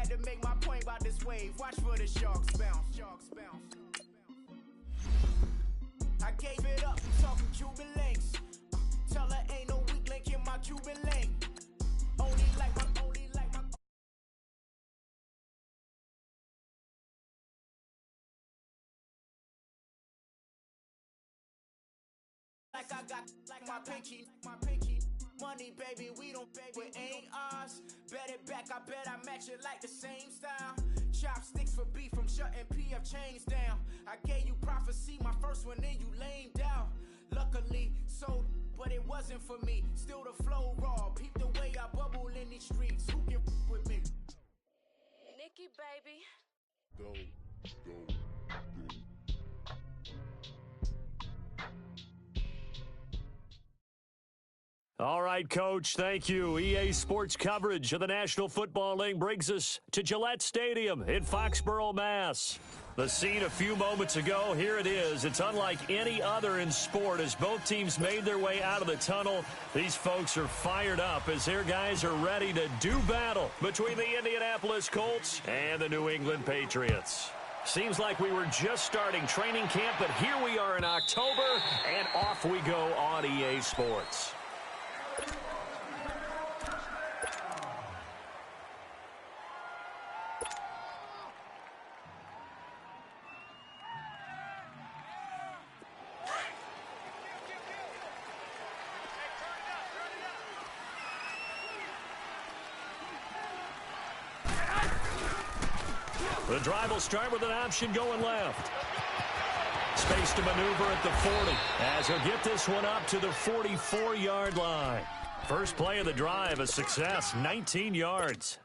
had to make my point about this wave. Watch for the sharks bounce. Sharks bounce. I gave it up, I'm talking Cuban links. Tell her ain't no weak link in my Cuban link. Only like my like I got like my pinky. Money, baby, we don't baby, it ain't ours. Bet it back, I bet I match it like the same style. Chopsticks for beef from shutting PF chains down. I gave you prophecy, my first one, then you lamed out. Luckily, sold, but it wasn't for me. Still the flow raw, peep the way I bubble in these streets. Who can with me? Nikki, baby. Go. All right, Coach, thank you. EA Sports coverage of the National Football League brings us to Gillette Stadium in Foxborough, Mass. The scene a few moments ago, here it is. It's unlike any other in sport as both teams made their way out of the tunnel. These folks are fired up as their guys are ready to do battle between the Indianapolis Colts and the New England Patriots. Seems like we were just starting training camp, but here we are in October, and off we go on EA Sports. The drive will start with an option going left. Space to maneuver at the 40 as he'll get this one up to the 44-yard line. First play of the drive, a success, 19 yards.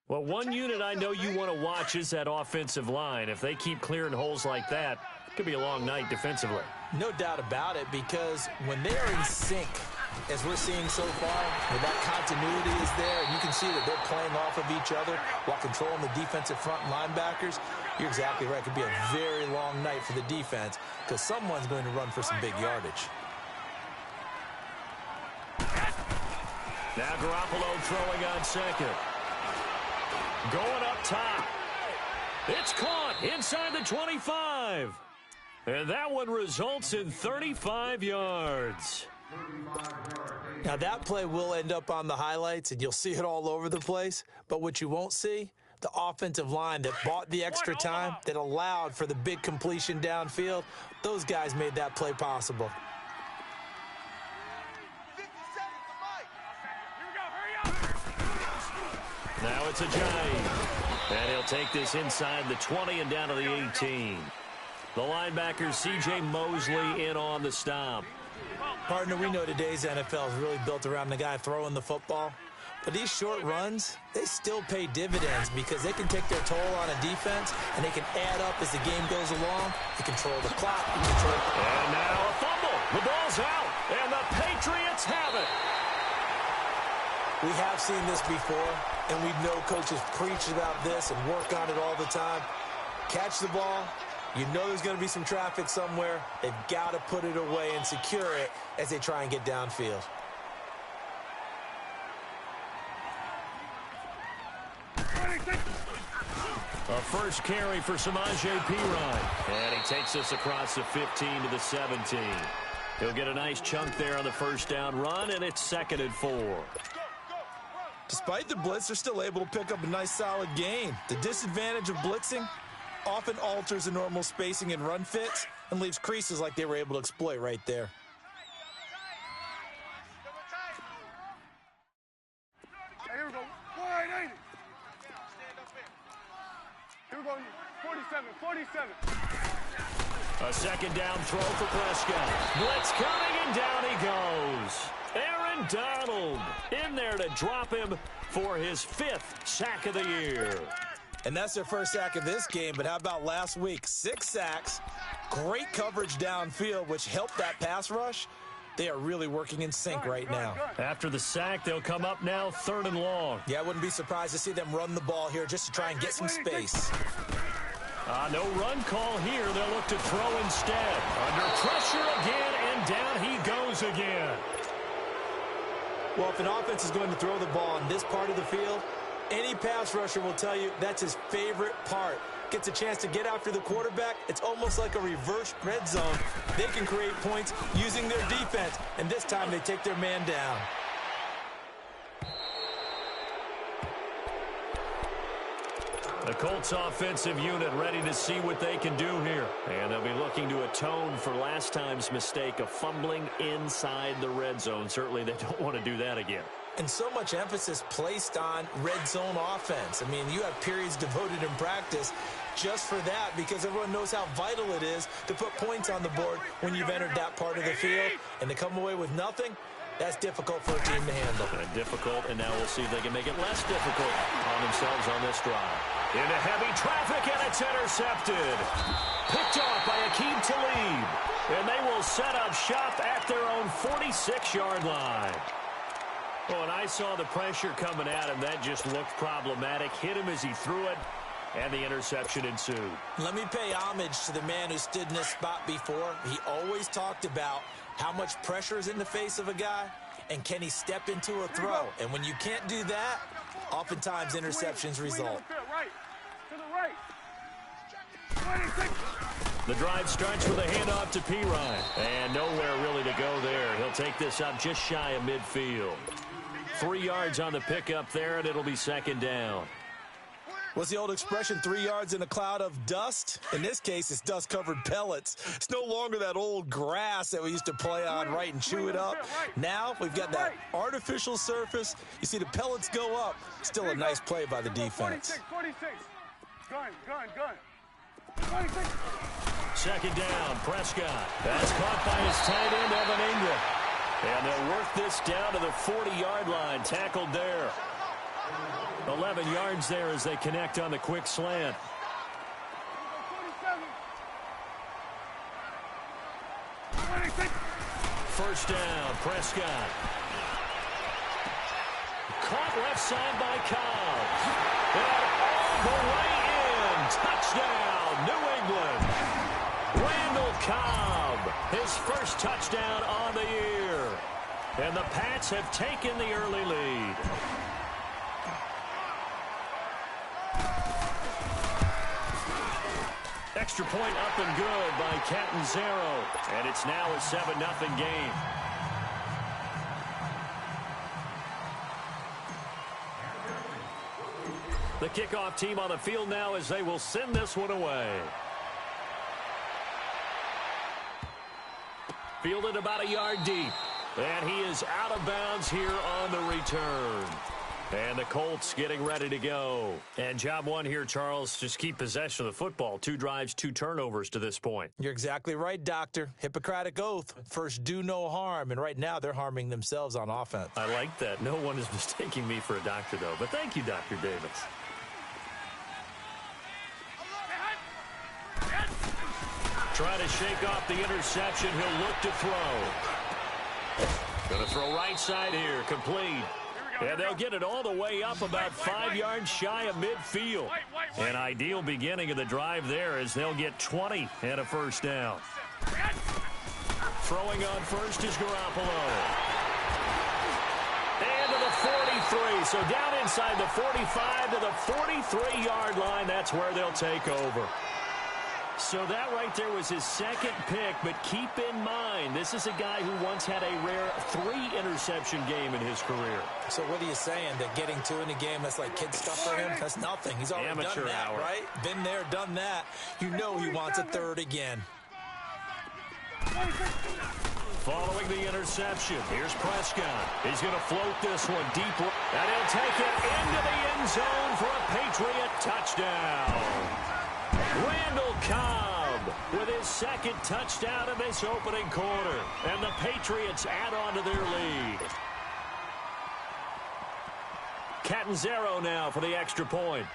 Well, one unit I know you want to watch is that offensive line. If they keep clearing holes like that, it could be a long night defensively. No doubt about it, because when they are in sync, as we're seeing so far, where that continuity is there, and you can see that they're playing off of each other while controlling the defensive front linebackers, you're exactly right. It could be a very long night for the defense because someone's going to run for some big yardage. Now Garoppolo throwing on second. Going up top. It's caught inside the 25. And that one results in 35 yards. Now, that play will end up on the highlights, and you'll see it all over the place. But what you won't see, the offensive line that bought the extra time, that allowed for the big completion downfield, those guys made that play possible. Now it's a Giant. And he'll take this inside the 20 and down to the 18. The linebacker, C.J. Mosley, in on the stop. Partner, we know today's NFL is really built around the guy throwing the football. But these short runs, they still pay dividends because they can take their toll on a defense, and they can add up as the game goes along. They control the clock. And now a fumble. The ball's out, and the Patriots have it. We have seen this before, and we know coaches preach about this and work on it all the time. Catch the ball. You know there's going to be some traffic somewhere. They've got to put it away and secure it as they try and get downfield. A first carry for Samaje Perine. And he takes us across the 15 to the 17. He'll get a nice chunk there on the first down run, and it's 2nd and 4. Despite the blitz, they're still able to pick up a nice solid gain. The disadvantage of blitzing often alters the normal spacing and run fits and leaves creases like they were able to exploit right there. Here we go. 180. Here we go. 47. A second down throw for Prescott. Blitz coming, and down he goes. Aaron Donald in there to drop him for his 5th sack of the year. And that's their first sack of this game, but how about last week? 6 sacks, great coverage downfield, which helped that pass rush. They are really working in sync right now. After the sack, they'll come up now 3rd and long. Yeah, I wouldn't be surprised to see them run the ball here just to try and get some space. No run call here. They'll look to throw instead. Under pressure again, and down he goes again. Well, if an offense is going to throw the ball on this part of the field, Any pass rusher will tell you that's his favorite part. Gets a chance to get after the quarterback. It's almost like a reverse red zone. They can create points using their defense, and this time they take their man down. The Colts offensive unit ready to see what they can do here. And they'll be looking to atone for last time's mistake of fumbling inside the red zone. Certainly they don't want to do that again. And so much emphasis placed on red zone offense. I mean, you have periods devoted in practice just for that because everyone knows how vital it is to put points on the board when you've entered that part of the field. And to come away with nothing, that's difficult for a team to handle. Difficult, and now we'll see if they can make it less difficult on themselves on this drive. Into heavy traffic, and it's intercepted. Picked off by Akeem Talib. And they will set up shop at their own 46-yard line. Oh, and I saw the pressure coming at him. That just looked problematic. Hit him as he threw it, and the interception ensued. Let me pay homage to the man who stood in this spot before. He always talked about how much pressure is in the face of a guy, and can he step into a throw. And when you can't do that, oftentimes interceptions result. To the right. 26. The drive starts with a handoff to Pirine, and nowhere really to go there. He'll take this up just shy of midfield. 3 yards on the pickup there, and it'll be second down. What's the old expression, 3 yards in a cloud of dust? In this case, it's dust-covered pellets. It's no longer that old grass that we used to play on, right, and chew it up. Now we've got that artificial surface. You see the pellets go up. Still a nice play by the defense. 46. Gun. 26. Second down, Prescott. That's caught by his tight end, Evan Ingram. And they'll work this down to the 40-yard line, tackled there. 11 yards there as they connect on the quick slant. 26. First down, Prescott. Caught left side by Cobb. And all the way in. Touchdown, New England. Randall Cobb, his first touchdown on the year. And the Pats have taken the early lead. Extra point up and good by Catanzaro. And it's now a 7-0 game. The kickoff team on the field now as they will send this one away. Fielded about a yard deep. And he is out of bounds here on the return. And the Colts getting ready to go. And job one here, Charles, just keep possession of the football. 2 drives, 2 turnovers to this point. You're exactly right, Doctor. Hippocratic oath. First, do no harm. And right now, they're harming themselves on offense. I like that. No one is mistaking me for a doctor, though. But thank you, Dr. Davis. Try to shake off the interception. He'll look to throw. Going to throw right side here. Complete. And they'll get it all the way up about 5 yards shy of midfield. An ideal beginning of the drive there as they'll get 20 and a first down. Throwing on first is Garoppolo. And to the 43. So down inside the 45 to the 43-yard line. That's where they'll take over. So that right there was his second pick, but keep in mind, this is a guy who once had a rare 3-interception game in his career. So what are you saying, that getting 2 in a game, that's like kid stuff for him? That's nothing. He's already Amateur done that, hour. right? Been there, done that. You know he wants a 3rd again. Following the interception, here's Prescott. He's going to float this one deep, and he'll take it into the end zone for a Patriot touchdown. Randall Cobb with his second touchdown in this opening quarter. And the Patriots add on to their lead. Catanzaro now for the extra point.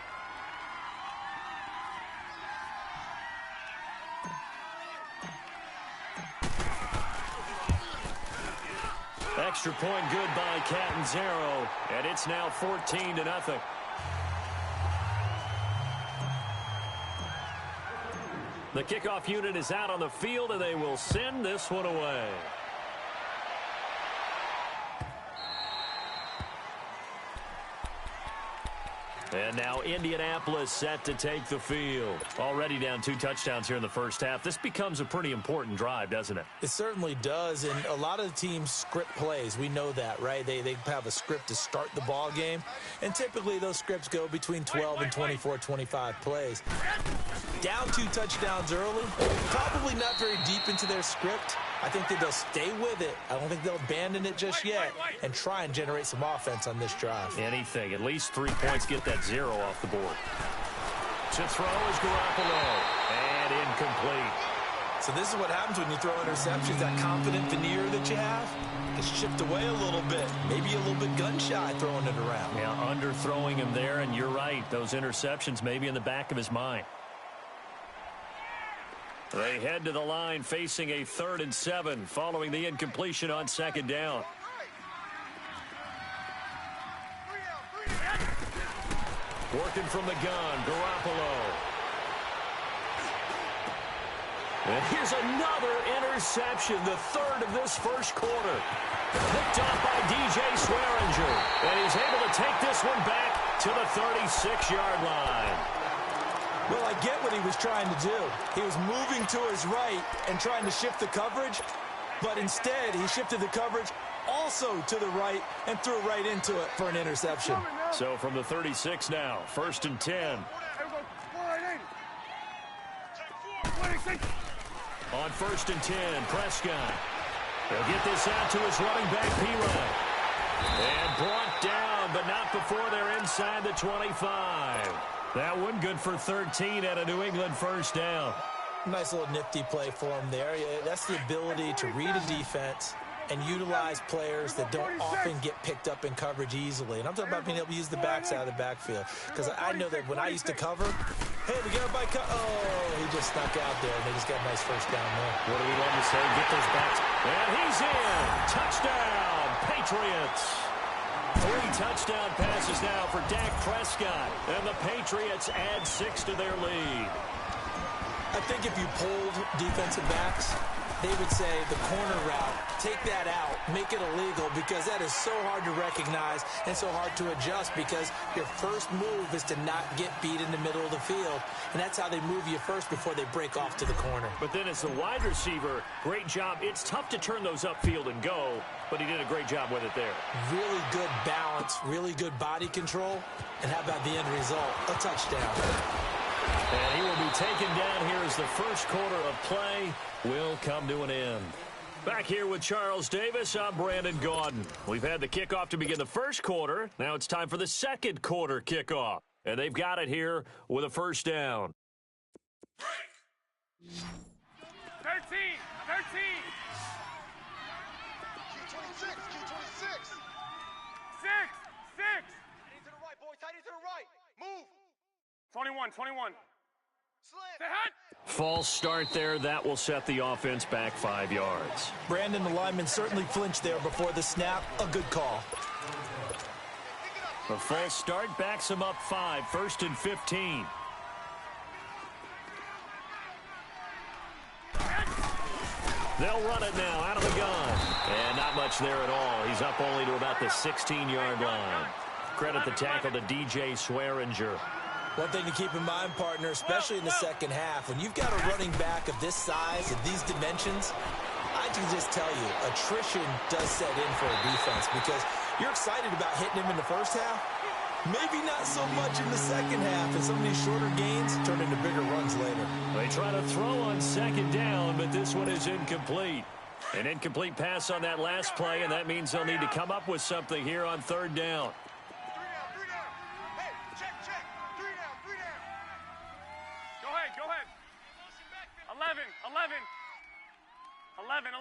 Extra point good by Catanzaro. And it's now 14-0. The kickoff unit is out on the field, and they will send this one away. And now Indianapolis set to take the field. Already down 2 touchdowns here in the first half. This becomes a pretty important drive, doesn't it? It certainly does, and a lot of the teams script plays. We know that, right? They have a script to start the ball game, and typically those scripts go between 12 and 24, 25 plays. Down 2 touchdowns early, probably not very deep into their script. I think that they'll stay with it. I don't think they'll abandon it just yet and try and generate some offense on this drive. Anything. At least 3 points. Get that 0 off the board. To throw is Garoppolo. And incomplete. So this is what happens when you throw interceptions. That confident veneer that you have gets chipped away a little bit. Maybe a little bit gun-shy throwing it around. Yeah, underthrowing him there, and you're right. Those interceptions maybe in the back of his mind. They head to the line facing a 3rd and 7 following the incompletion on 2nd down. Working from the gun, Garoppolo. And here's another interception, the 3rd of this first quarter. Picked off by DJ Swearinger. And he's able to take this one back to the 36-yard line. Well, I get what he was trying to do. He was moving to his right and trying to shift the coverage, but instead he shifted the coverage also to the right and threw right into it for an interception. So from the 36 now, 1st and 10. On 1st and 10, Prescott. He'll get this out to his running back, P-Ryan. And brought down, but not before they're inside the 25. That one good for 13 at a New England 1st down. Nice little nifty play for him there. That's the ability to read a defense and utilize players that don't often get picked up in coverage easily. And I'm talking about being able to use the backs out of the backfield. Because I know that when I used to cover, hey, we got everybody oh, he just snuck out there, and they just got a nice 1st down there. What do we love to say? Get those backs. And he's in. Touchdown, Patriots. 3 touchdown passes now for Dak Prescott. And the Patriots add 6 to their lead. I think if you polled defensive backs, they would say the corner route, take that out, make it illegal, because that is so hard to recognize and so hard to adjust, because your first move is to not get beat in the middle of the field, and that's how they move you first before they break off to the corner. But then as the wide receiver, great job. It's tough to turn those upfield and go, but he did a great job with it there. Really good balance, really good body control, and how about the end result? A touchdown. And he will be taken down here as the first quarter of play will come to an end. Back here with Charles Davis, I'm Brandon Gaudin. We've had the kickoff to begin the first quarter. Now it's time for the second quarter kickoff. And they've got it here with a 1st down. 13. 26. 6. Tight into the right, boy. Tight into the right. Move. 21. False start there. That will set the offense back 5 yards. Brandon, the lineman certainly flinched there before the snap. A good call. The false start backs him up 5. 1st and 15. They'll run it now out of the gun. And not much there at all. He's up only to about the 16-yard line. Credit the tackle to DJ Swearinger. One thing to keep in mind, partner, especially in the second half, when you've got a running back of this size, of these dimensions, I can just tell you, attrition does set in for a defense, because you're excited about hitting him in the first half. Maybe not so much in the second half, and some of these shorter gains turn into bigger runs later. They try to throw on 2nd down, but this one is incomplete. An incomplete pass on that last play, and that means they'll need to come up with something here on 3rd down.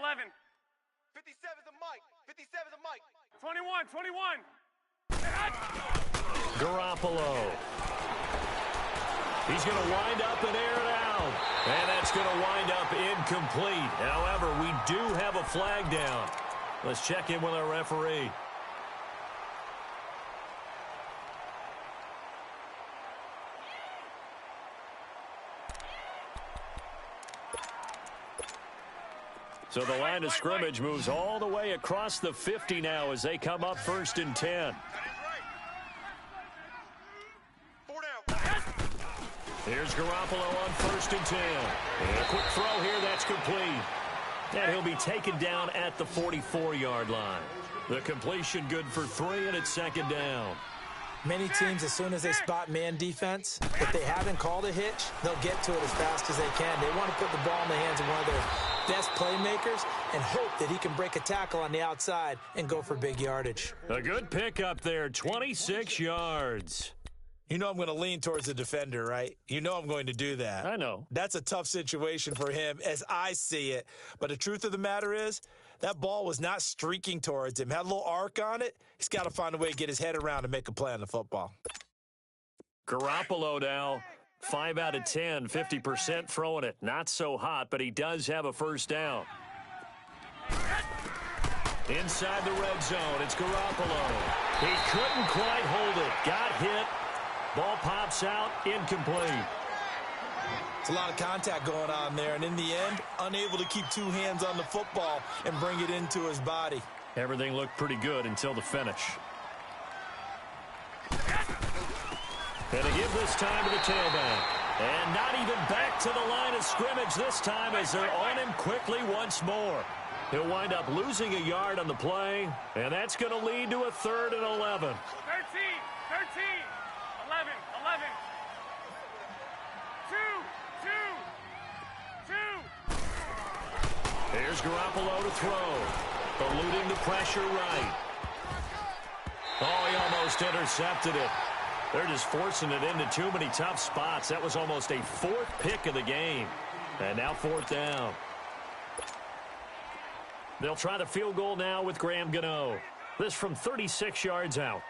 11. 57's the mic. 57's the mic. 21. Garoppolo. He's going to wind up and air it out. And that's going to wind up incomplete. However, we do have a flag down. Let's check in with our referee. So the line of scrimmage moves all the way across the 50 now as they come up 1st and 10. Here's Garoppolo on 1st and 10. And a quick throw here, that's complete. And he'll be taken down at the 44-yard line. The completion good for 3, and it's 2nd down. Many teams, as soon as they spot man defense, if they haven't called a hitch, they'll get to it as fast as they can. They want to put the ball in the hands of one of their best playmakers and hope that he can break a tackle on the outside and go for big yardage. A good pick up there, 26 yards. You know I'm going to lean towards the defender, right? You know I'm going to do that. I know. That's a tough situation for him as I see it. But the truth of the matter is, that ball was not streaking towards him. Had a little arc on it. He's got to find a way to get his head around and make a play on the football. Garoppolo now, 5 out of 10, 50% throwing it. Not so hot, but he does have a 1st down. Inside the red zone, it's Garoppolo. He couldn't quite hold it. Got hit. Ball pops out, incomplete. It's a lot of contact going on there, and in the end, unable to keep 2 hands on the football and bring it into his body. Everything looked pretty good until the finish. And to give this time to the tailback. And not even back to the line of scrimmage this time as they're on him quickly once more. He'll wind up losing a yard on the play, and that's going to lead to a 3rd and 11. 13, 13, 11, 11. 2, 2, 2. Here's Garoppolo to throw. Eluding the pressure right. Oh, he almost intercepted it. They're just forcing it into too many tough spots. That was almost a 4th pick of the game. And now 4th down. They'll try the field goal now with Graham Gano. This from 36 yards out.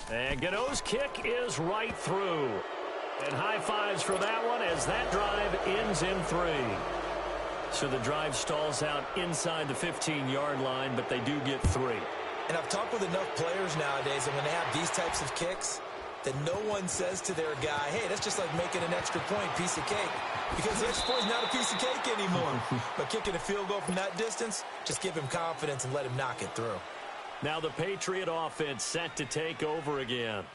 And Gano's kick is right through. And high fives for that one as that drive ends in 3. So the drive stalls out inside the 15-yard line, but they do get 3. And I've talked with enough players nowadays, and when they have these types of kicks, that no one says to their guy, hey, that's just like making an extra point, piece of cake. Because the extra point is not a piece of cake anymore. But kicking a field goal from that distance, just give him confidence and let him knock it through. Now the Patriot offense set to take over again.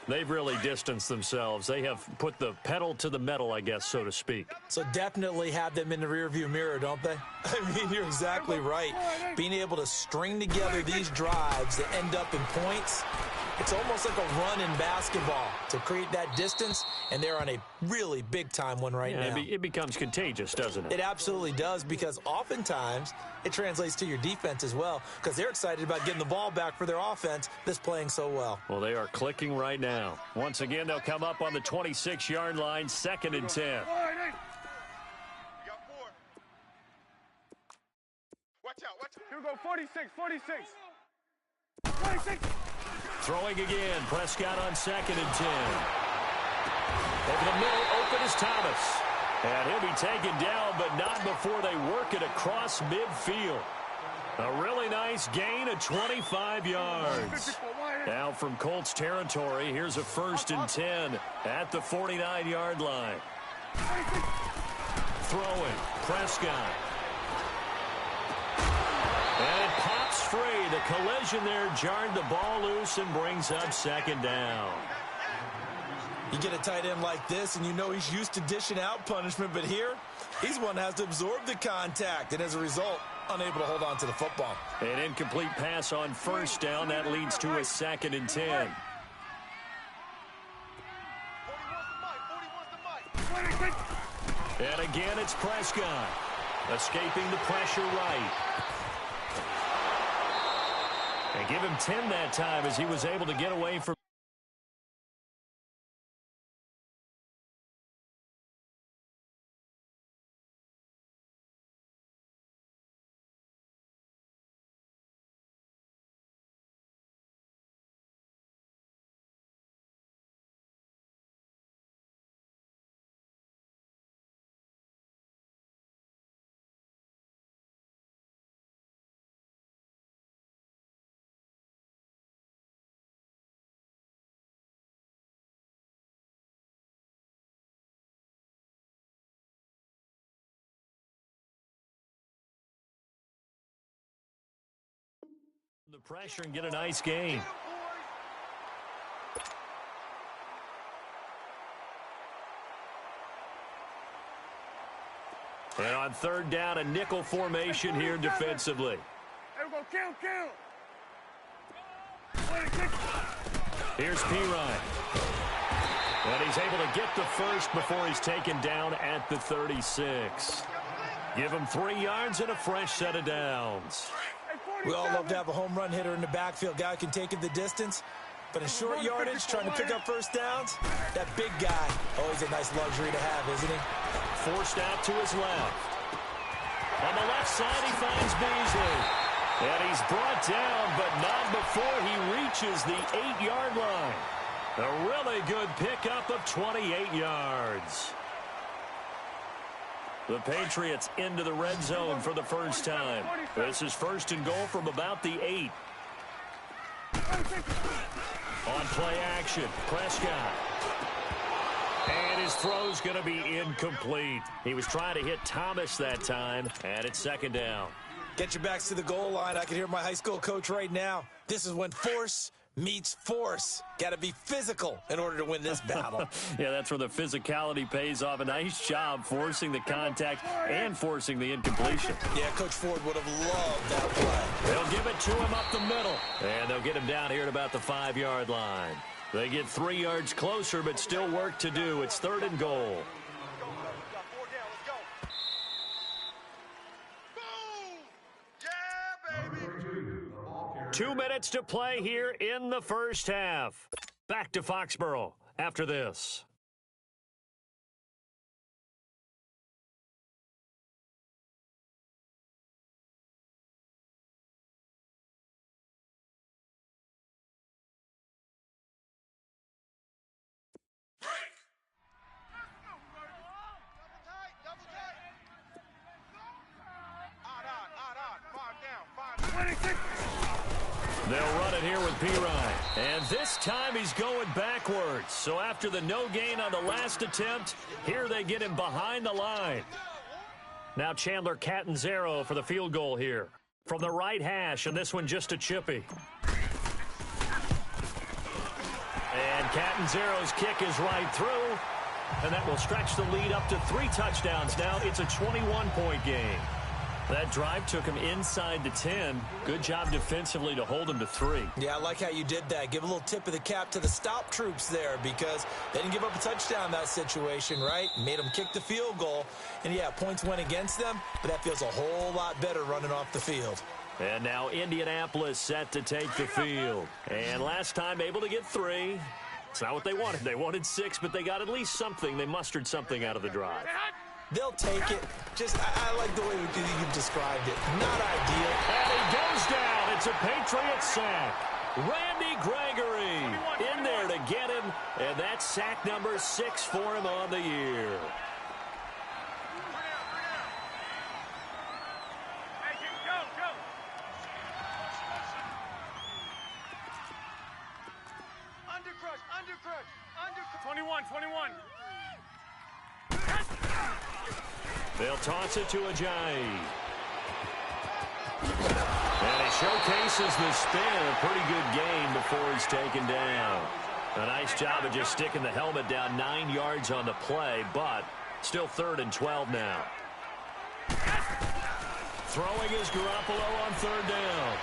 They've really distanced themselves. They have put the pedal to the metal, I guess, so to speak. So definitely have them in the rearview mirror, don't they? I mean, you're exactly right. Being able to string together these drives that end up in points, it's almost like a run in basketball to create that distance, and they're on a really big-time one right now. It becomes contagious, doesn't it? It absolutely does, because oftentimes it translates to your defense as well, because they're excited about getting the ball back for their offense that's playing so well. Well, they are clicking right now. Once again, they'll come up on the 26-yard line, 2nd and 10. You got 4. Watch out, watch out. Here we go, 46, 46. 46. Throwing again, Prescott on 2nd and 10. Over the middle, open is Thomas. And he'll be taken down, but not before they work it across midfield. A really nice gain of 25 yards. Now from Colts territory, here's a 1st and 10 at the 49-yard line. Throwing, Prescott. And it pops free. The collision there jarred the ball loose and brings up 2nd down. You get a tight end like this, and you know he's used to dishing out punishment, but here, he's one that has to absorb the contact, and as a result, unable to hold on to the football. An incomplete pass on 1st down. That leads to a 2nd and 10. 41's the mic. And again, it's Prescott. Escaping the pressure right. And give him 10 that time as he was able to get away from the pressure and get a nice gain. And on third down, a nickel formation here defensively. There we go, kill. Here's Pirine. And he's able to get the first before he's taken down at the 36. Give him 3 yards and a fresh set of downs. We all love to have a home run hitter in the backfield. Guy who can take it the distance. But in short yardage, trying to pick up first downs, that big guy, always a nice luxury to have, isn't he? Forced out to his left. On the left side, he finds Beasley. And he's brought down, but not before he reaches the 8-yard line. A really good pickup of 28 yards. The Patriots into the red zone for the first time. This is first and goal from about the 8. On play action, Prescott. And his throw's going to be incomplete. He was trying to hit Thomas that time, and it's second down. Get your backs to the goal line. I can hear my high school coach right now. This is when force meets force. Got to be physical in order to win this battle. Yeah, that's where the physicality pays off. A nice job forcing the contact and forcing the incompletion. Yeah, Coach Ford would have loved that play. They'll give it to him up the middle. And they'll get him down here at about the 5-yard line. They get 3 yards closer, but still work to do. It's third and goal. 2 minutes to play here in the first half. Back to Foxborough after this. They'll run it here with Pirine. And this time he's going backwards. So after the no gain on the last attempt, here they get him behind the line. Now Chandler Catanzaro for the field goal here. From the right hash, and this one just a chippy. And Catanzaro's kick is right through. And that will stretch the lead up to 3 touchdowns. Now it's a 21-point game. That drive took him inside the 10. Good job defensively to hold him to 3. Yeah, I like how you did that. Give a little tip of the cap to the stop troops there because they didn't give up a touchdown in that situation, right? Made them kick the field goal. And, yeah, points went against them, but that feels a whole lot better running off the field. And now Indianapolis set to take the field. And last time able to get 3. It's not what they wanted. They wanted 6, but they got at least something. They mustered something out of the drive. They'll take it. Just, I like the way you've described it. Not ideal. And he goes down. It's a Patriot sack. Randy Gregory in there to get him. And that's sack number 6 for him on the year. Undercrush. 21. They'll toss it to Ajayi. And he showcases the spin. A pretty good game before he's taken down. A nice job of just sticking the helmet down 9 yards on the play, but still 3rd and 12 now. Throwing is Garoppolo on 3rd down.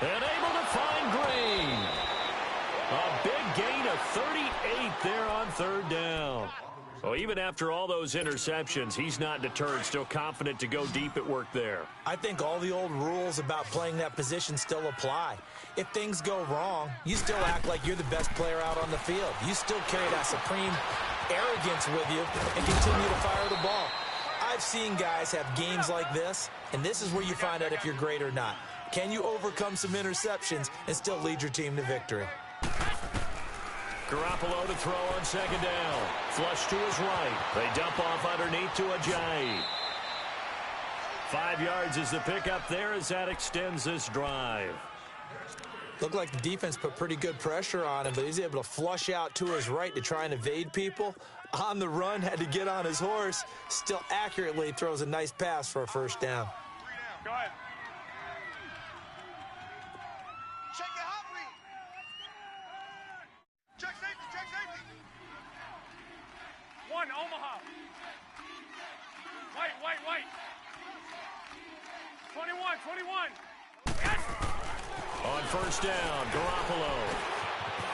And able to find Green. A big gain of 38 there on 3rd down. Well, even after all those interceptions, he's not deterred, still confident to go deep at work there. I think all the old rules about playing that position still apply. If things go wrong, you still act like you're the best player out on the field. You still carry that supreme arrogance with you and continue to fire the ball. I've seen guys have games like this, and this is where you find out if you're great or not. Can you overcome some interceptions and still lead your team to victory? Garoppolo to throw on 2nd down. Flush to his right. They dump off underneath to Ajayi. 5 yards is the pickup there as that extends this drive. Looked like the defense put pretty good pressure on him, but he's able to flush out to his right to try and evade people. On the run, had to get on his horse. Still accurately throws a nice pass for a 1st down. Go ahead. Check safety. 1, Omaha. White. 21. Yes! On first down, Garoppolo.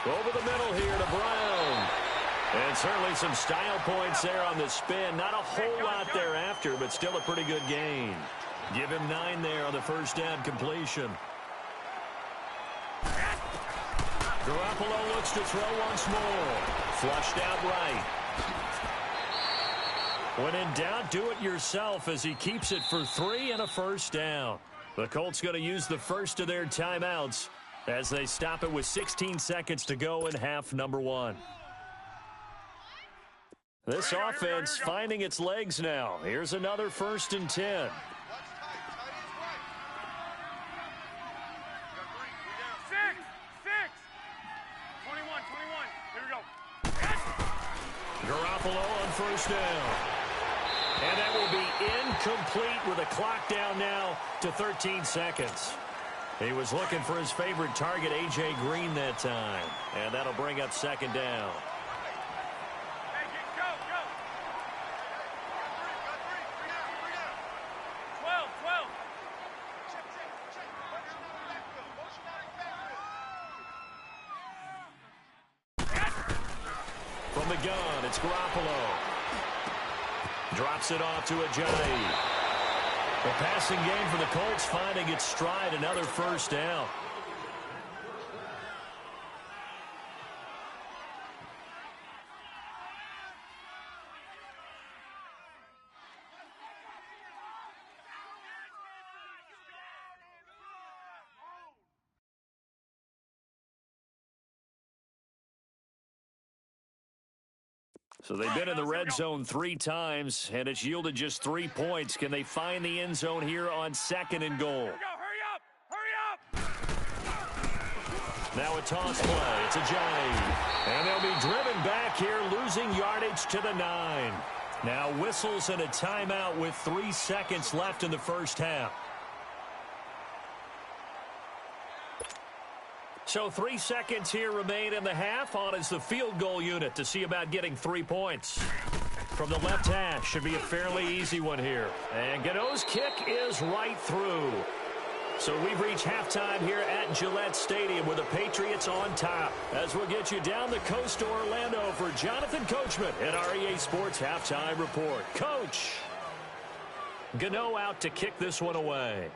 Over the middle here to Brown. And certainly some style points there on the spin. Not a whole lot thereafter, but still a pretty good gain. Give him 9 there on the first down completion. Garoppolo looks to throw once more. Flushed out right. When in doubt, do it yourself as he keeps it for 3 and a first down. The Colts going to use the first of their timeouts as they stop it with 16 seconds to go in half number 1. This offense finding its legs now. Here's another 1st and 10. 21. Here we go. Yes! Garoppolo on first down. And that will be incomplete with a clock down now to 13 seconds. He was looking for his favorite target, A.J. Green, that time. And that'll bring up 2nd down. From the gun, it's Garoppolo. Drops it off to Ajayi. The passing game for the Colts finding its stride, another first down. So they've been in the red zone 3 times, and it's yielded just 3 points. Can they find the end zone here on 2nd and goal? Hurry up! Now a toss play. It's Ajayi. And they'll be driven back here, losing yardage to the 9. Now whistles and a timeout with 3 seconds left in the first half. So 3 seconds here remain in the half. On is the field goal unit to see about getting 3 points. From the left hash, should be a fairly easy one here. And Gano's kick is right through. So we've reached halftime here at Gillette Stadium with the Patriots on top. As we'll get you down the coast to Orlando for Jonathan Coachman at our EA Sports Halftime Report. Coach, Gano out to kick this one away.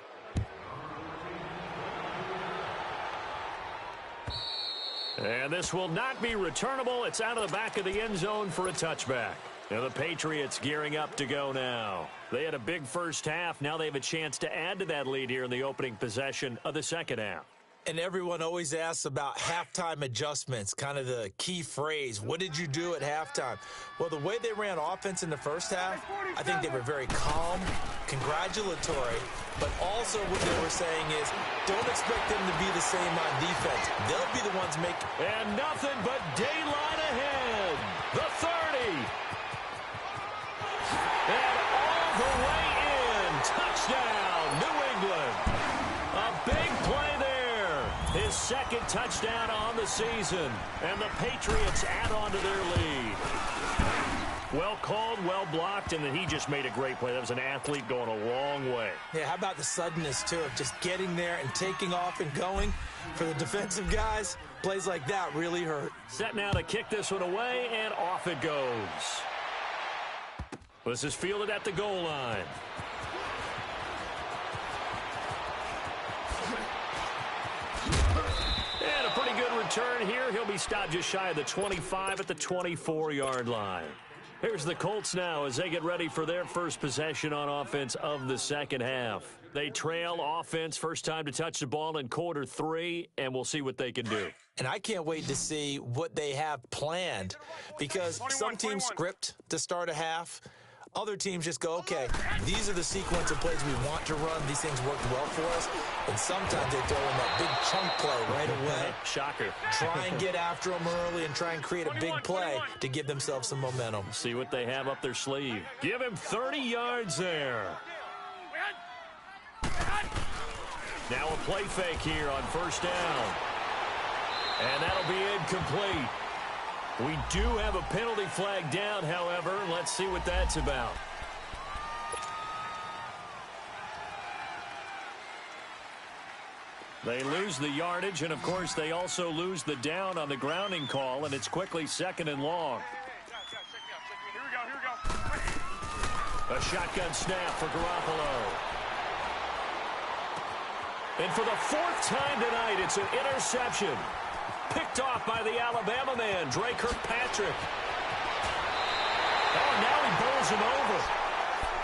And this will not be returnable. It's out of the back of the end zone for a touchback. And the Patriots gearing up to go now. They had a big first half. Now they have a chance to add to that lead here in the opening possession of the second half. And everyone always asks about halftime adjustments, kind of the key phrase. What did you do at halftime? Well, the way they ran offense in the first half, I think they were very calm, congratulatory, but also what they were saying is don't expect them to be the same on defense. They'll be the ones making. And nothing but daylight ahead. The 30. And all the way in. Touchdown, New England. A big play there. His 2nd touchdown on the season. And the Patriots add on to their lead. Well called, well blocked, and then he just made a great play. That was an athlete going a long way. Yeah, how about the suddenness, too, of just getting there and taking off and going? For the defensive guys, plays like that really hurt. Set now to kick this one away, and off it goes. This is fielded at the goal line. And a pretty good return here. He'll be stopped just shy of the 25 at the 24-yard line. Here's the Colts now as they get ready for their first possession on offense of the second half. They trail offense, first time to touch the ball in quarter 3, and we'll see what they can do. And I can't wait to see what they have planned because some teams script to start a half. Other teams just go, okay, these are the sequence of plays we want to run. These things worked well for us. And sometimes they throw in that big chunk play right away. Shocker. Try and get after them early and try and create a big play to give themselves some momentum. See what they have up their sleeve. Give him 30 yards there. Now a play fake here on first down. And that'll be incomplete. We do have a penalty flag down, however. Let's see what that's about. They lose the yardage, and, of course, they also lose the down on the grounding call, and it's quickly 2nd and long. Here we go. A shotgun snap for Garoppolo. And for the 4th time tonight, it's an interception. Picked off by the Alabama man, Dre Kirkpatrick. Oh, now he bowls him over.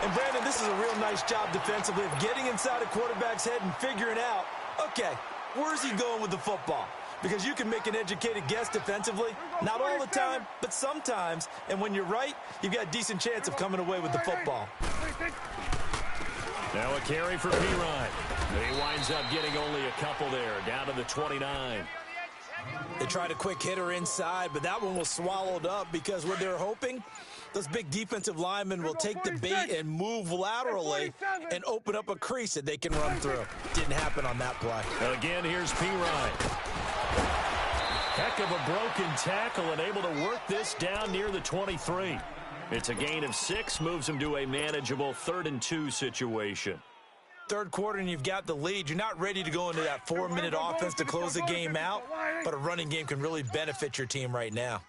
And, Brandon, this is a real nice job defensively of getting inside a quarterback's head and figuring out, okay, where's he going with the football? Because you can make an educated guess defensively, not all the time, but sometimes. And when you're right, you've got a decent chance of coming away with the football. Now a carry for P-Ryan. He winds up getting only a couple there, down to the 29. They tried a quick hitter inside, but that one was swallowed up because what they're hoping, those big defensive linemen will take the bait and move laterally and open up a crease that they can run through. Didn't happen on that play. Again, here's P-Ryan. Heck of a broken tackle and able to work this down near the 23. It's a gain of 6, moves him to a manageable 3rd and 2 situation. Third quarter and you've got the lead. You're not ready to go into that 4-minute offense to close the game out, but a running game can really benefit your team right now.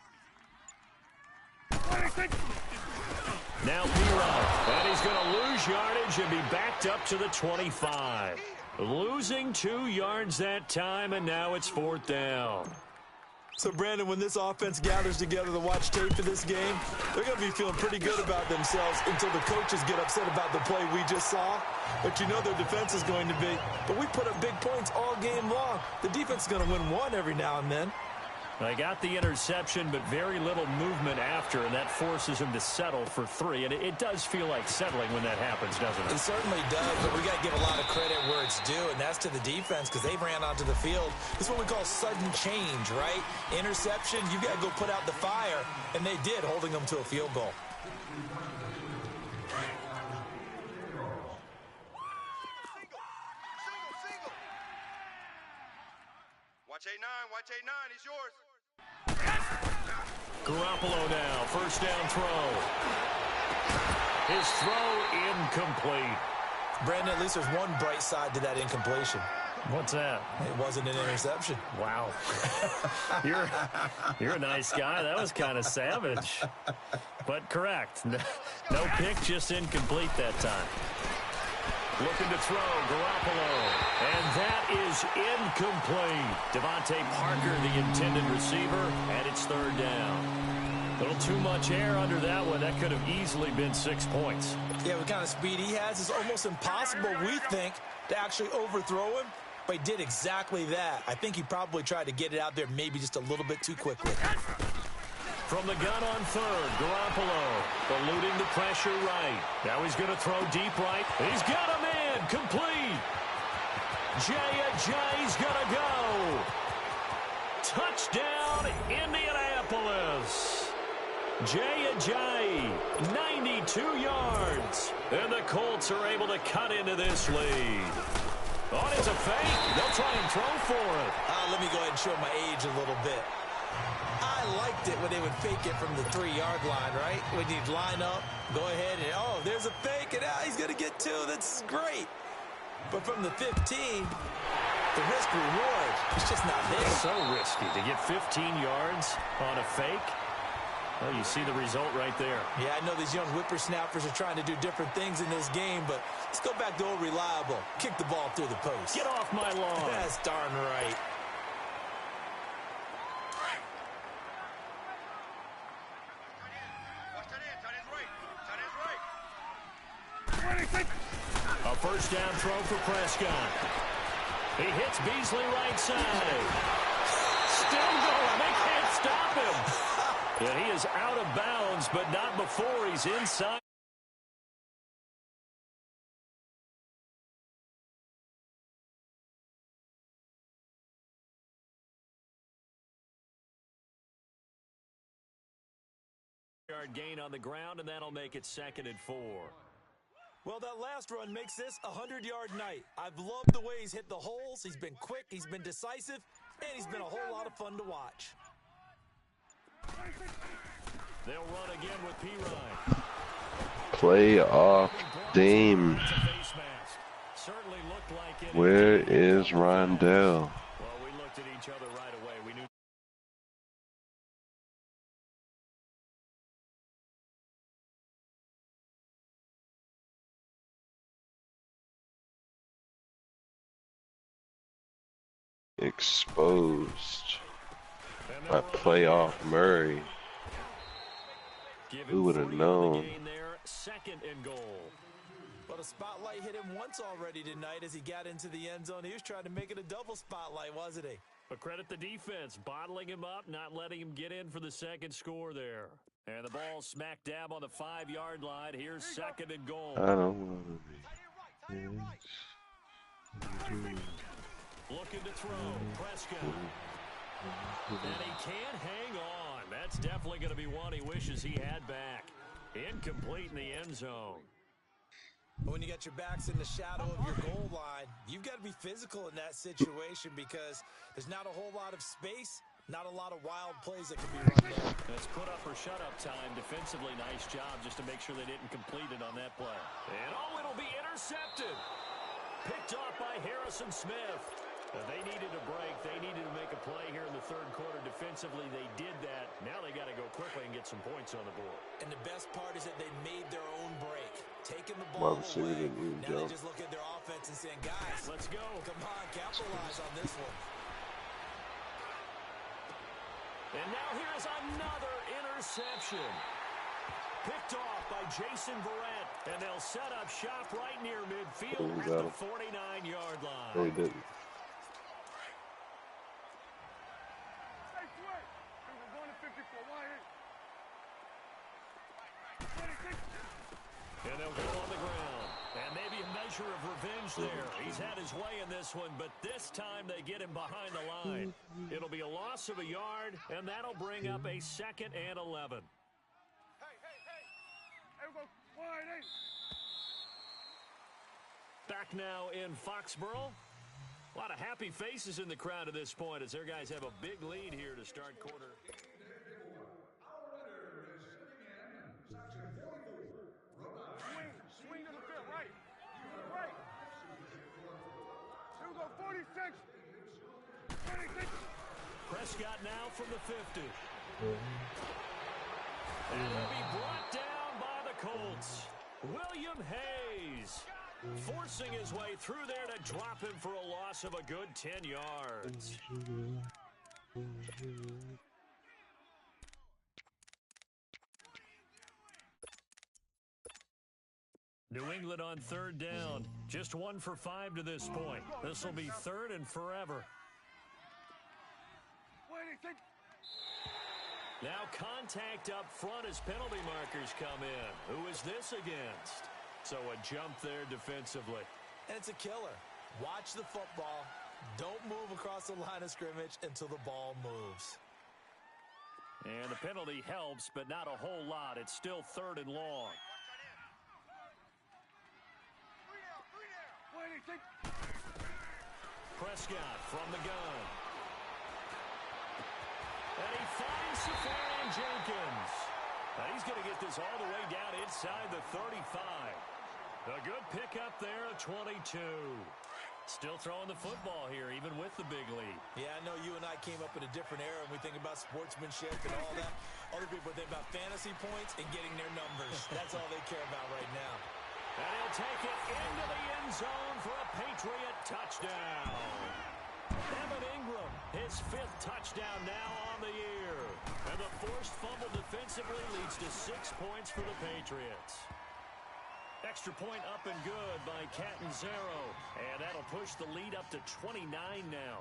Now P-Ryan, and he's going to lose yardage and be backed up to the 25. Losing 2 yards that time, and now it's 4th down. So, Brandon, when this offense gathers together to watch tape for this game, they're going to be feeling pretty good about themselves until the coaches get upset about the play we just saw. But you know their defense is going to be. But we put up big points all game long. The defense is going to win one every now and then. They got the interception, but very little movement after, and that forces him to settle for 3. And it does feel like settling when that happens, doesn't it? It certainly does, but we got to give a lot of credit where it's due, and that's to the defense because they ran onto the field. This is what we call sudden change, right? Interception, you got to go put out the fire, and they did, holding them to a field goal. Watch 8-9, watch 8-9, he's yours. Garoppolo now, first down throw. His throw incomplete. Brandon, at least there's one bright side to that incompletion. What's that? It wasn't an interception. Wow. You're a nice guy. That was kind of savage. But correct. No pick, just incomplete that time. Looking to throw, Garoppolo. And that is incomplete. Devontae Parker, the intended receiver, and it's 3rd down. A little too much air under that one. That could have easily been 6 points. Yeah, what kind of speed he has is almost impossible, we think, to actually overthrow him. But he did exactly that. I think he probably tried to get it out there maybe just a little bit too quickly. From the gun on 3rd, Garoppolo eluding the pressure right. Now he's going to throw deep right. He's got a man complete. Jay's going to go. Touchdown, Indianapolis. Jay, 92 yards. And the Colts are able to cut into this lead. Oh, it's a fake. They'll try and throw for it. Let me go ahead and show my age a little bit. I liked it when they would fake it from the 3-yard line, right? When you'd line up, go ahead, and oh, there's a fake, and he's going to get 2. That's great. But from the 15, the risk-reward, it's just not there. It's so risky to get 15 yards on a fake. Well, you see the result right there. Yeah, I know these young whippersnappers are trying to do different things in this game, but let's go back to old reliable. Kick the ball through the post. Get off my lawn. That's darn right. A first down throw for Prescott. He hits Beasley right side. Still going. They can't stop him. And he is out of bounds, but not before he's inside. Yard gain on the ground, and that'll make it 2nd and 4. Well, that last run makes this a 100-yard night. I've loved the way he's hit the holes. He's been quick, he's been decisive, and he's been a whole lot of fun to watch. They'll run again with P-Ryan. Play off Dame. Certainly looked like it Where is Rondell? Well, we looked at each other right away. We knew. Exposed by playoff Murray. Who would have known? Second and goal. Well, the spotlight hit him once already tonight as he got into the end zone. He was trying to make it a double spotlight, wasn't he? But credit the defense, bottling him up, not letting him get in for the second score there. And the ball smack dab on the 5-yard line. Here's second and goal. I don't want to be. Looking to throw. Prescott. And he can't hang on. That's definitely going to be one he wishes he had back. Incomplete in the end zone. When you got your backs in the shadow of your goal line, you've got to be physical in that situation because there's not a whole lot of space, not a lot of wild plays that can be run there. That's put up or shut up time. Defensively, nice job just to make sure they didn't complete it on that play. And it'll be intercepted. Picked off by Harrison Smith. They needed a break. They needed to make a play here in the third quarter. Defensively, they did that. Now they got to go quickly and get some points on the board. And the best part is that they made their own break. Taking the ball away. Now they just look at their offense and saying, guys, let's go. Come on, capitalize on this one. And now here's another interception. Picked off by Jason Verrett. And they'll set up shop right near midfield at the 49-yard line. No, he didn't. And they'll go on the ground. And maybe a measure of revenge there. He's had his way in this one, but this time they get him behind the line. It'll be a loss of a yard, and that'll bring up a 2nd and 11. Back now in Foxborough. A lot of happy faces in the crowd at this point as their guys have a big lead here to start quarter. Swing to the field, right. Right. 46. Prescott now from the 50. And he'll be brought down by the Colts. William Hayes forcing his way through there to drop him for a loss of a good 10 yards. New England on 3rd down. Just 1 for 5 to this point. This will be 3rd and forever. Now contact up front as penalty markers come in. Who is this against? So a jump there defensively. And it's a killer. Watch the football. Don't move across the line of scrimmage until the ball moves. And the penalty helps, but not a whole lot. It's still 3rd and long. Prescott from the gun. And he finds Safarian Jenkins. Now he's going to get this all the way down inside the 35. A good pickup there at 22. Still throwing the football here, even with the big lead. Yeah, I know you and I came up in a different era and we think about sportsmanship and all that. Other people think about fantasy points and getting their numbers. That's all they care about right now. And he'll take it into the end zone for a Patriot touchdown. Evan Ingram, his 5th touchdown now on the year. And the forced fumble defensively leads to 6 points for the Patriots. Extra point up and good by Catanzaro. And that'll push the lead up to 29 now.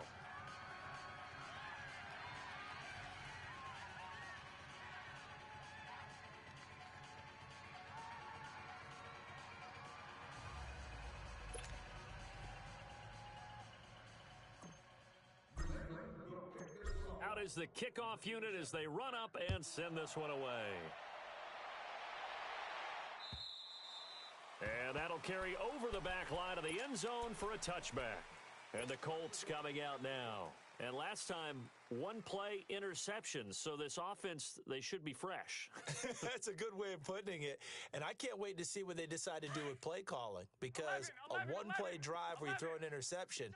Out is the kickoff unit as they run up and send this one away. And that'll carry over the back line of the end zone for a touchback. And the Colts coming out now. And last time, one play interception. So this offense, they should be fresh. That's a good way of putting it. And I can't wait to see what they decide to do with play calling, because a one-play drive where you throw an interception,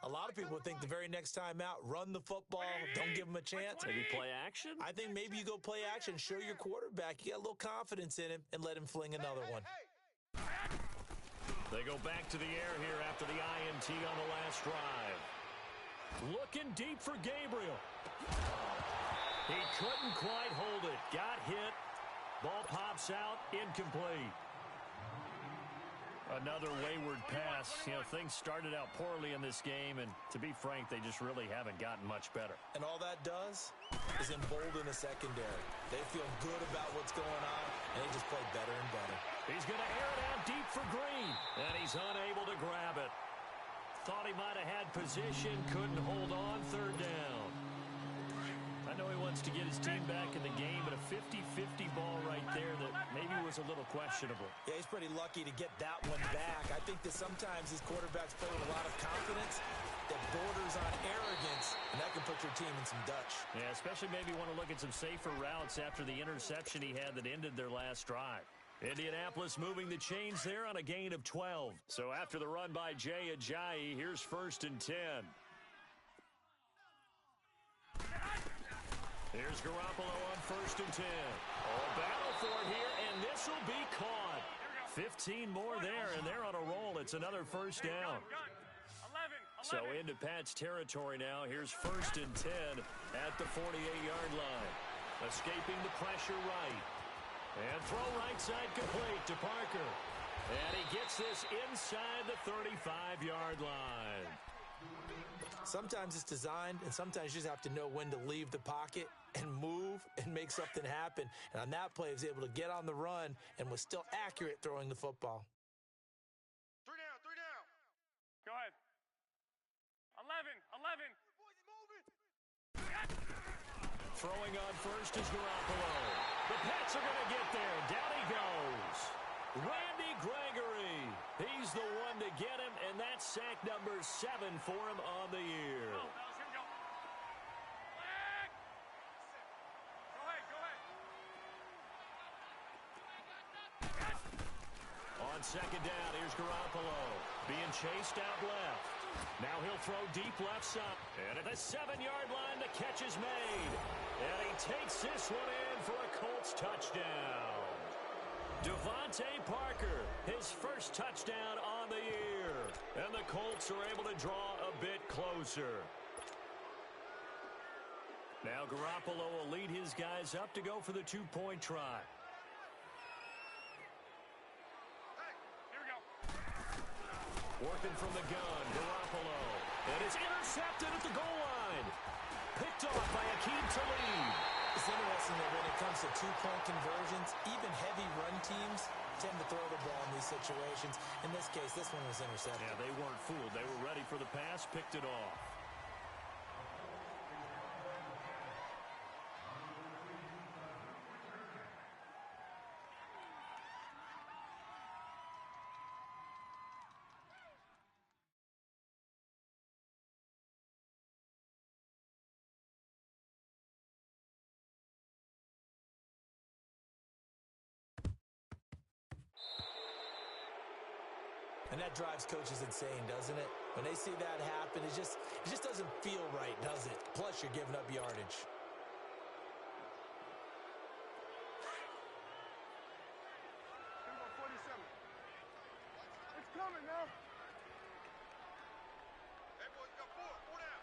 a lot of people would think the very next time out, run the football, don't give them a chance. Maybe play action? I think maybe you go play action, show your quarterback you got a little confidence in him, and let him fling another one. They go back to the air here after the INT on the last drive. Looking deep for Gabriel. He couldn't quite hold it. Got hit. Ball pops out. Incomplete. Another wayward pass. You know, things started out poorly in this game, and to be frank, they just really haven't gotten much better. And all that does is embolden the secondary. They feel good about what's going on, and they just play better and better. He's going to air it out deep for Green, and he's unable to grab it. Thought he might have had position, couldn't hold on, third down. I know he wants to get his team back in the game, but a 50-50 ball right there that maybe was a little questionable. Yeah, he's pretty lucky to get that one back. I think that sometimes these quarterbacks play with a lot of confidence that borders on arrogance, and that can put your team in some Dutch. Yeah, especially maybe want to look at some safer routes after the interception he had that ended their last drive. Indianapolis moving the chains there on a gain of 12. So after the run by Jay Ajayi, here's 1st and 10. Here's Garoppolo on 1st and 10. Oh, battle for it here, and this will be caught. 15 more there, and they're on a roll. It's another first down. So into Pat's territory now. Here's 1st and 10 at the 48-yard line. Escaping the pressure right. And throw right side complete to Parker. And he gets this inside the 35-yard line. Sometimes it's designed, and sometimes you just have to know when to leave the pocket and move and make something happen. And on that play, he was able to get on the run and was still accurate throwing the football. 3 down, 3 down. Go ahead. 11. Throwing on first is Garoppolo. The Pats are going to get there. Down he goes. Randy Gregory. He's the one to get him, and that's sack number 7 for him on the year. Go, fellas, here we go. Flag. Go ahead. On second down, here's Garoppolo. Being chased out left. Now he'll throw deep left side. And at the 7-yard line, the catch is made. And he takes this one in for a Colts touchdown. Devontae Parker, his first touchdown on the year. And the Colts are able to draw a bit closer. Now Garoppolo will lead his guys up to go for the 2-point try. Working from the gun, Garoppolo. And it's intercepted at the goal line. Picked off by Akeem Talib. It's interesting that when it comes to 2-point conversions, even heavy run teams tend to throw the ball in these situations. In this case, this one was intercepted. Yeah, they weren't fooled. They were ready for the pass, picked it off. And that drives coaches insane, doesn't it? When they see that happen, it just doesn't feel right, does it? Plus, you're giving up yardage. Number 47. It's coming now. Hey, boys, got 4 down.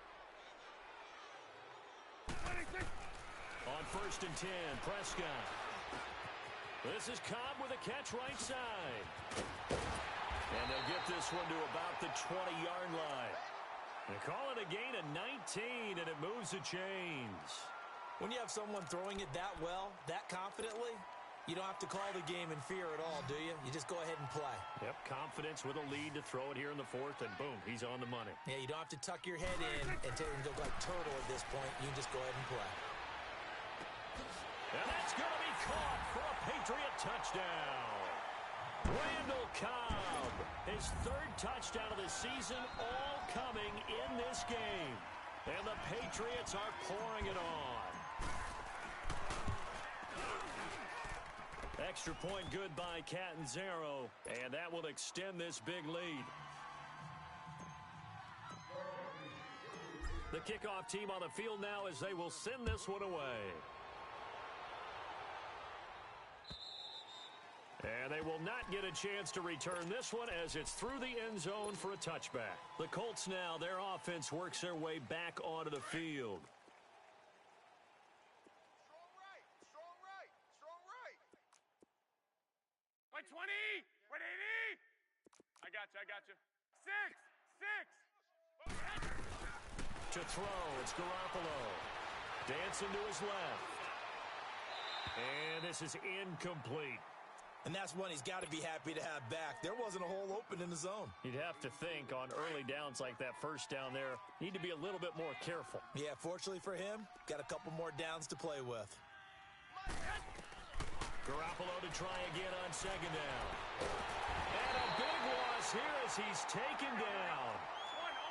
On 1st and 10, Prescott. This is Cobb with a catch right side. And they'll get this one to about the 20-yard line. They call it a gain of 19, and it moves the chains. When you have someone throwing it that well, that confidently, you don't have to call the game in fear at all, do you? You just go ahead and play. Yep, confidence with a lead to throw it here in the 4th, and boom, he's on the money. Yeah, you don't have to tuck your head in and take him to look like turtle at this point. You can just go ahead and play. And that's going to be caught for a Patriot touchdown. Randall Cobb, his 3rd touchdown of the season, all coming in this game. And the Patriots are pouring it on. Extra point good by Catanzaro, and that will extend this big lead. The kickoff team on the field now as they will send this one away. And they will not get a chance to return this one as it's through the end zone for a touchback. The Colts now, their offense works their way back onto the field. Strong right, strong right. 120, 180. I got you. 6. To throw, it's Garoppolo. Dancing to his left. And this is incomplete. And that's one he's got to be happy to have back. There wasn't a hole open in the zone. You'd have to think on early downs like that first down there, need to be a little bit more careful. Yeah, fortunately for him, got a couple more downs to play with. Garoppolo to try again on second down. And a big loss here as he's taken down.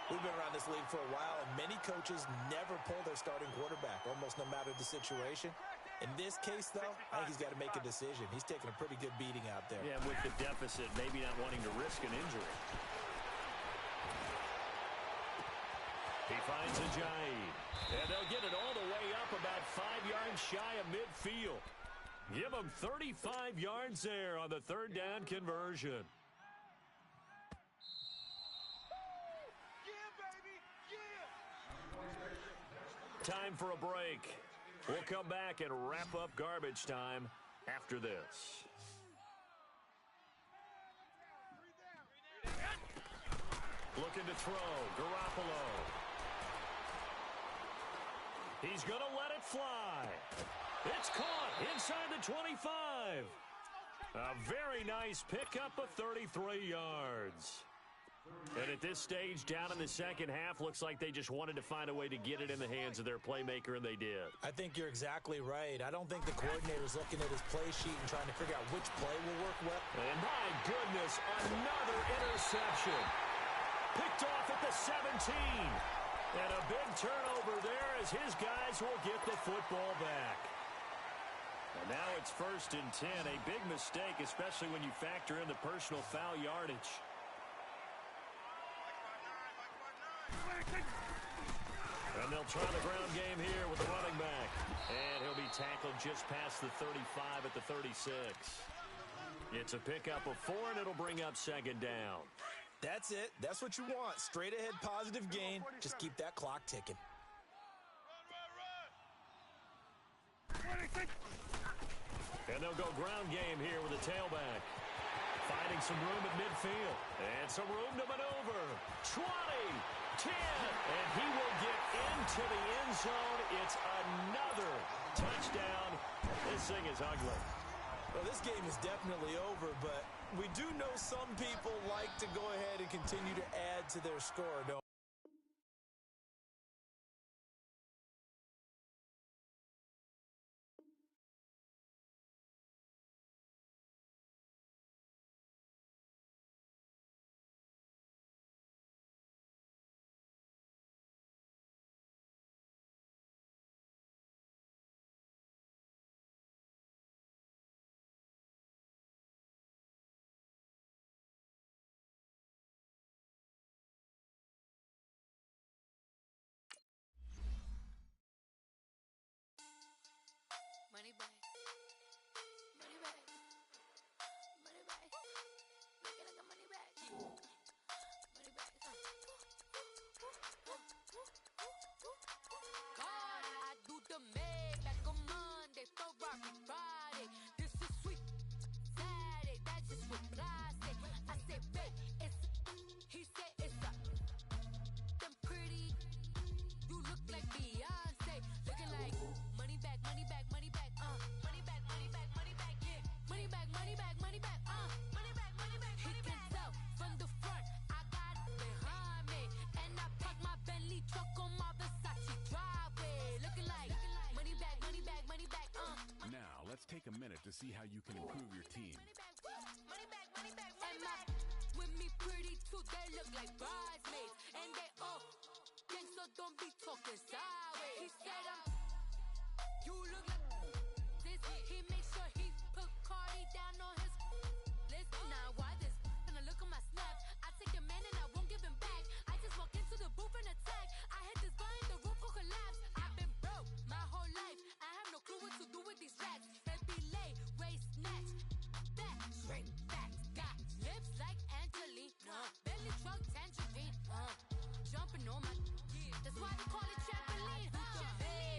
We've been around this league for a while, and many coaches never pull their starting quarterback, almost no matter the situation. In this case, though, I think he's got to make a decision. He's taking a pretty good beating out there. Yeah, with the deficit, maybe not wanting to risk an injury. He finds Ajayi. And they'll get it all the way up about 5 yards shy of midfield. Give him 35 yards there on the third down conversion. Time for a break. We'll come back and wrap up garbage time after this. Looking to throw, Garoppolo. He's going to let it fly. It's caught inside the 25. A very nice pickup of 33 yards. And at this stage, down in the second half, looks like they just wanted to find a way to get it in the hands of their playmaker, and they did. I think you're exactly right. I don't think the coordinator's looking at his play sheet and trying to figure out which play will work well. And my goodness, another interception. Picked off at the 17. And a big turnover there as his guys will get the football back. And now it's 1st and 10. A big mistake, especially when you factor in the personal foul yardage. And they'll try the ground game here with the running back. And he'll be tackled just past the 35 at the 36. It's a pickup of 4, and it'll bring up second down. That's it. That's what you want. Straight ahead positive gain. Just keep that clock ticking. And they'll go ground game here with a tailback. Finding some room at midfield. And some room to maneuver. 20, 10, and he will get into the end zone. It's another touchdown. This thing is ugly. Well, this game is definitely over, but we do know some people like to go ahead and continue to add to their score, don't we? Money bag. Money bag. Money bag. Looking like a money bag. Money bag. God, I do the make like a Monday, so rocky Friday. This is sweet Saturday, that's just what I say. I say, babe, it's he said it's a them pretty. You look like Beyonce, looking like money bag, money bag, money bag, money bag, money bag, money bag, yeah, money bag, money bag, money bag, money bag, money bag. He can tell from the front, I got it behind me, and I park my Bentley truck on my Versace driveway, looking like money bag, money bag, money bag, Now, let's take a minute to see how you can improve your team. money bag, money bag, money bag. With me pretty too, they look like bridesmaids, and they all gang, so don't be talking talking sideways. He said you look like this. He makes sure he put Cardi down on his list. Now why this? Gonna look at my snap. I take a man and I won't give him back. I just walk into the booth and attack. I hit this button, the roof will collapse. I've been broke my whole life. I have no clue what to do with these rats. Heavy lay, waist snatch, back, shrink back. Got lips like Angelina, belly truck tangerine. Jumping on my, that's why they call it trampoline.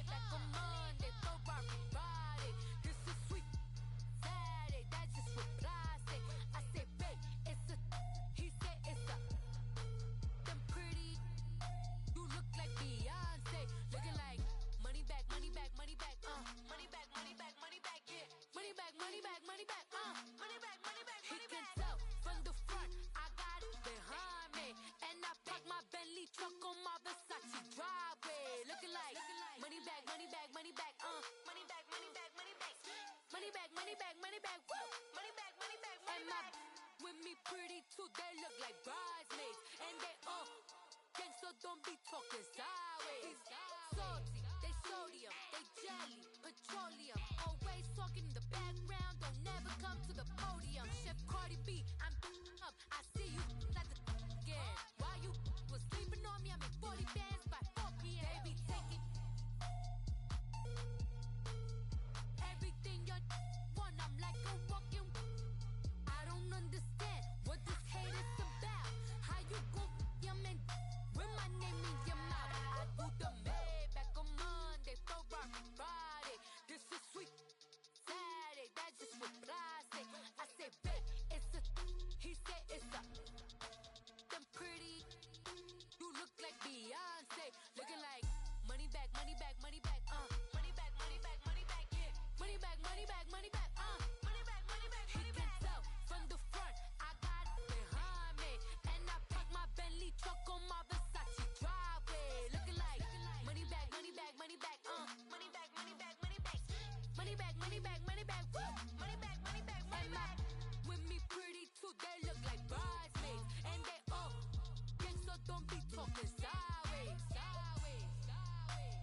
Back on Monday, throw Barbie body. This is sweet Saturday, that's just what plastic. I say, babe, it's a, he said it's a, them pretty, you look like Beyonce. Looking like money back, money back, money back, money back, money back, money back, yeah. Money back, money back, money back, money back, money back, money back. He can tell from the front, I got it behind me. And I park my Bentley truck on my Versace driveway. Looking like money back, money back, money back, money back, money back, money back. Money back, money back, money back, woo. Money back, money back, money back. With me pretty too, they look like bridesmaids. And they gang, so don't be talking sideways. Salty, they sodium, they jelly, petroleum. Always talking in the background, don't never come to the podium. Chef Cardi B, I'm up, I see you at the again. While you was sleeping on me, I make 40 bands by 4 p.m. Baby, take it. Everything you want, I'm like a walking. I don't understand what this hate is about. How you go your man with my name in your mouth? I do the Maybach on Monday, throw Barbie Friday. This is sweet Saturday, that's just what plastic. I say, babe, it's a, he said it's a, them pretty, you look like Beyonce. Looking like money back, money back, money back, money back, money back, money back, yeah. Money back, money back, money back, money back, money back, money back. He can tell from the front, I got it behind me. And I park my Bentley truck on my Versace driveway. Looking like money back, money back, money back, money back, money back, money back. Money back, money back, money back, woo. Money back, money back, money back. With me pretty too, they look like bridesmaids. And they gang, so don't be talking sideways. Sideways, sideways.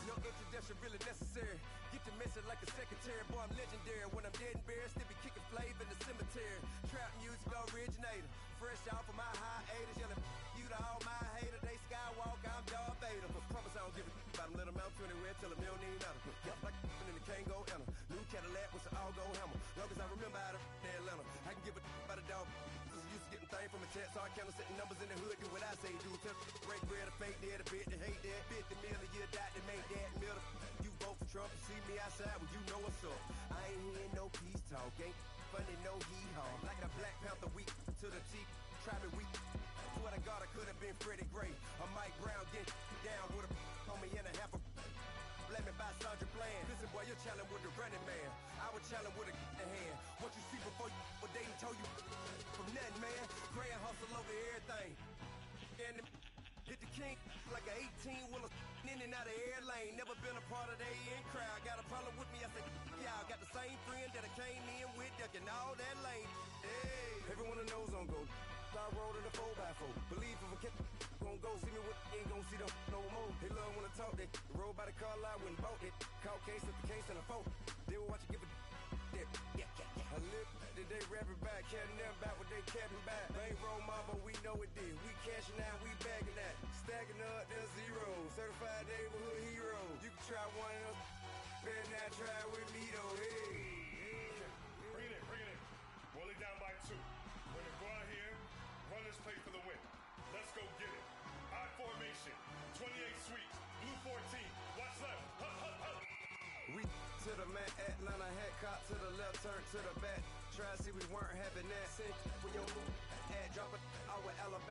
No introduction really necessary. Get to messing like a secretary. Boy, I'm legendary. When I'm dead and buried, still be kicking flavor in the cemetery. Trap music originator. Fresh off of my hiatus. Yelling you to all my haters. They skywalk, I'm Darth Vader. But promise I don't give a about them. Let them out to anywhere. Tell them they don't need nothing. Yup, like and they can't go enter. New Cadillac with an all gold hammer. Long as I remember out of Atlanta. I can give a about a dog. Used to getting things from a text. So I count setting numbers in the hood. Do what I say do. Tell break bread or fake dead. A bit to hate that. 50 million a year died to make that middle. You vote for Trump. You see me outside when you know what's up. I ain't hearing no peace talk. Ain't funny, no hee-haw. Like a Black Panther weak to the teeth. Try me weak. Swear to God, I could have been Freddie Gray. Or Mike Brown getting down with a homie and a half a. Let me buy Sandra Bland. Listen, boy, you're challenging with the running man. I was challenging with a in hand. What you see before you, what they told you from nothing, man. Pray and hustle over everything. And hit the king like an 18-wheeler in and out of air lane. Never been a part of the in crowd. Got a problem with me, I said, y'all got the same friend that I came in with, ducking all that lane. Hey, everyone knows on go. I rolled in a 4x4. Believe if a kid gon' go see me, what ain't gon' see them no more. They love when I talk that. Roll by the car line, went and bought it. Caught case at the case and a phone. They will watch you give a that. I live that they rapping back, catting them back what they capping back. Bankroll mama, we know it did. We cashing out, we bagging that. Stacking up, there's zero. Certified neighborhood hero. You can try one of them. Better not try with me though. Hey. Bring it in, bring it in. Roll it down by 2. We're gonna go out here, run this play for the win. Let's go get it. I formation, 28 sweeps, blue 14. Watch left. Hup, hup, hup. We to the man, Atlanta head cop to the left, turn to the back. Try to see we weren't having that. Sink for your at drop it out with Alabama.